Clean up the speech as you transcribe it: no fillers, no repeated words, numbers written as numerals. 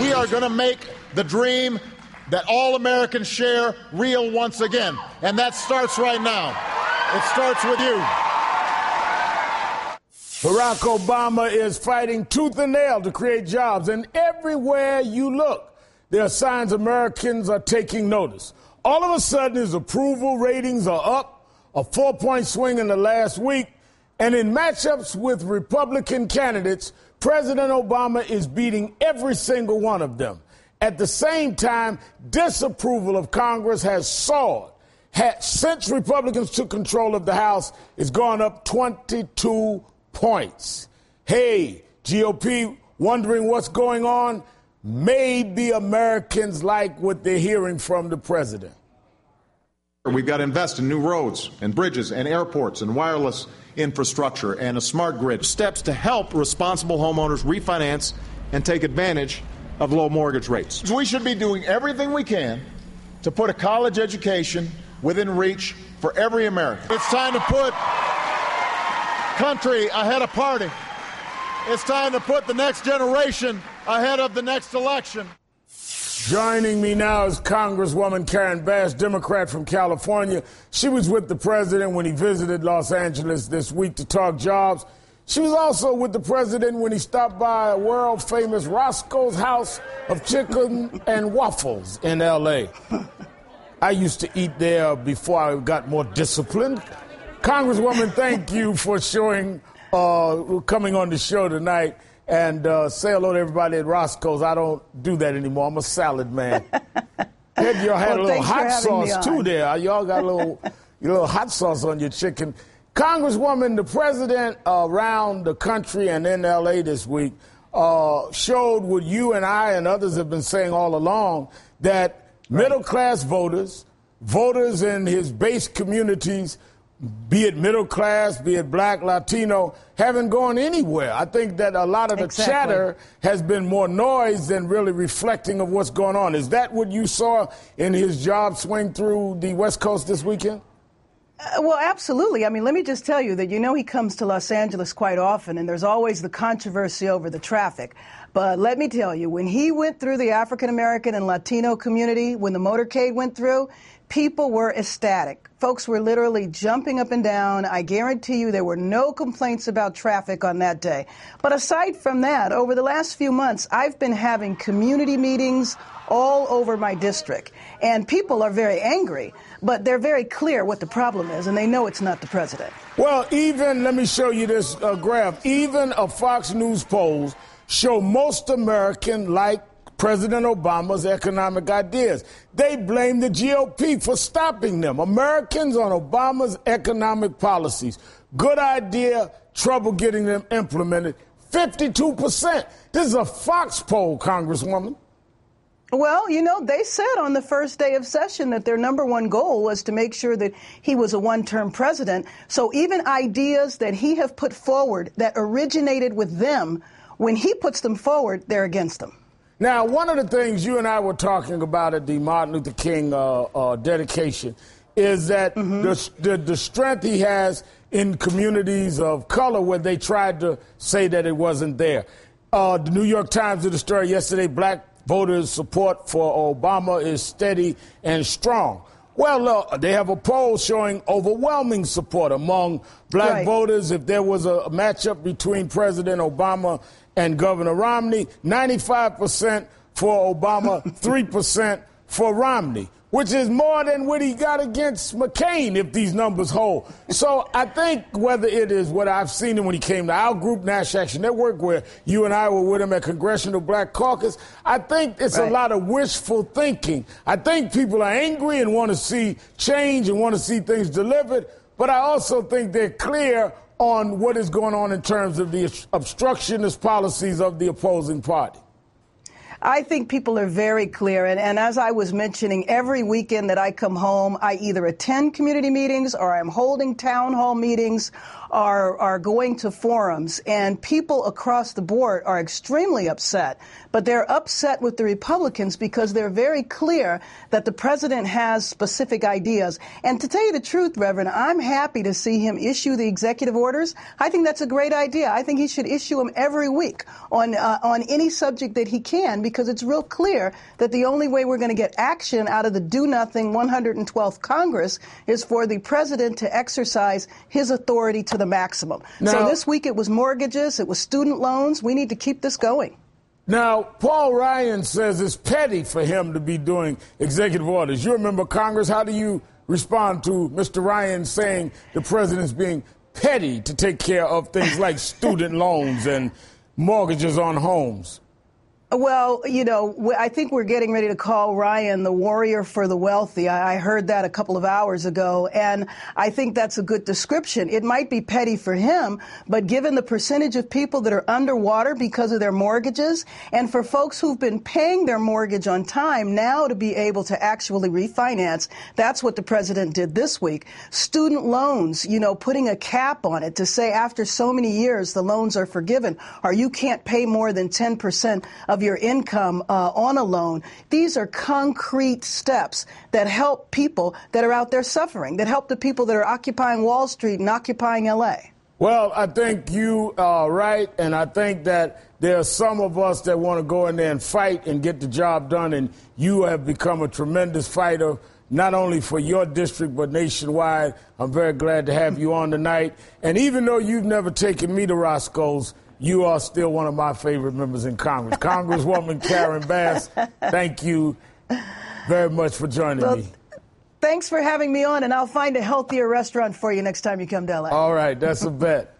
We are going to make the dream that all Americans share real once again. And that starts right now. It starts with you. Barack Obama is fighting tooth and nail to create jobs. And everywhere you look, there are signs Americans are taking notice. All of a sudden, his approval ratings are up, a 4-point swing in the last week. And in matchups with Republican candidates, President Obama is beating every single one of them. At the same time, disapproval of Congress has soared. Since Republicans took control of the House, it's gone up 22 points. Hey, GOP, wondering what's going on? Maybe Americans like what they're hearing from the president. We've got to invest in new roads and bridges and airports and wireless infrastructure and a smart grid. Steps to help responsible homeowners refinance and take advantage of low mortgage rates. We should be doing everything we can to put a college education within reach for every American. It's time to put country ahead of party. It's time to put the next generation ahead of the next election. Joining me now is Congresswoman Karen Bass, Democrat from California. She was with the president when he visited Los Angeles this week to talk jobs. She was also with the president when he stopped by a world-famous Roscoe's House of Chicken and Waffles in L.A. I used to eat there before I got more disciplined. Congresswoman, thank you for coming on the show tonight. And say hello to everybody at Roscoe's. I don't do that anymore. I'm a salad man. Y'all had a little hot sauce, too, there. Y'all got a little hot sauce on your chicken. Congresswoman, the president around the country and in L.A. this week showed what you and I and others have been saying all along, that middle-class voters in his base communities, be it middle class, be it black, Latino, haven't gone anywhere. I think that a lot of the chatter has been more noise than really reflecting of what's going on. Is that what you saw in his job swing through the West Coast this weekend? Well, absolutely. I mean, let me just tell you that, he comes to Los Angeles quite often, and there's always the controversy over the traffic. But let me tell you, when he went through the African-American and Latino community, when the motorcade went through, people were ecstatic. Folks were literally jumping up and down. I guarantee you there were no complaints about traffic on that day. But aside from that, over the last few months, I've been having community meetings all over my district. And people are very angry, but they're very clear what the problem is, and they know it's not the president. Well, let me show you this graph. Even a Fox News polls show most Americans like President Obama's economic ideas. They blame the GOP for stopping them. Americans on Obama's economic policies. Good idea, trouble getting them implemented. 52%. This is a Fox poll, Congresswoman. Well, they said on the first day of session that their number one goal was to make sure that he was a one-term president. So even ideas that he have put forward that originated with them, when he puts them forward, they're against them. Now, one of the things you and I were talking about at the Martin Luther King dedication is that the strength he has in communities of color where they tried to say that it wasn't there. The New York Times did a story yesterday, black voters' support for Obama is steady and strong. Well, they have a poll showing overwhelming support among black voters. If there was a matchup between President Obama and Governor Romney, 95% for Obama, 3% for Romney, which is more than what he got against McCain if these numbers hold. So I think whether it is what I've seen him when he came to our group, National Action Network, where you and I were with him at Congressional Black Caucus, I think it's a lot of wishful thinking. I think people are angry and want to see change and want to see things delivered, but I also think they're clear on what is going on in terms of the obstructionist policies of the opposing party. I think people are very clear. And as I was mentioning, every weekend that I come home, I either attend community meetings or I'm holding town hall meetings are going to forums, and people across the board are extremely upset. But they're upset with the Republicans because they're very clear that the president has specific ideas. And to tell you the truth, Reverend, I'm happy to see him issue the executive orders. I think that's a great idea. I think he should issue them every week on any subject that he can, because it's real clear that the only way we're going to get action out of the do-nothing 112th Congress is for the president to exercise his authority to the maximum. Now, so this week it was mortgages, it was student loans. We need to keep this going. Now, Paul Ryan says it's petty for him to be doing executive orders. You remember Congress. How do you respond to Mr. Ryan saying the president's being petty to take care of things like student loans and mortgages on homes? Well, you know, I think we're getting ready to call Ryan the warrior for the wealthy. I heard that a couple of hours ago, and I think that's a good description. It might be petty for him, but given the percentage of people that are underwater because of their mortgages, and for folks who've been paying their mortgage on time now to be able to actually refinance, that's what the president did this week. Student loans, you know, putting a cap on it to say after so many years the loans are forgiven, or you can't pay more than 10% of your income on a loan. These are concrete steps that help people that are out there suffering, that help the people that are occupying Wall Street and occupying L.A. Well, I think you are right, and I think that there are some of us that want to go in there and fight and get the job done, and you have become a tremendous fighter, not only for your district, but nationwide. I'm very glad to have you on tonight. And even though you've never taken me to Roscoe's, you are still one of my favorite members in Congress. Congresswoman Karen Bass, thank you very much for joining me. Thanks for having me on, and I'll find a healthier restaurant for you next time you come to L.A. All right, that's a bet.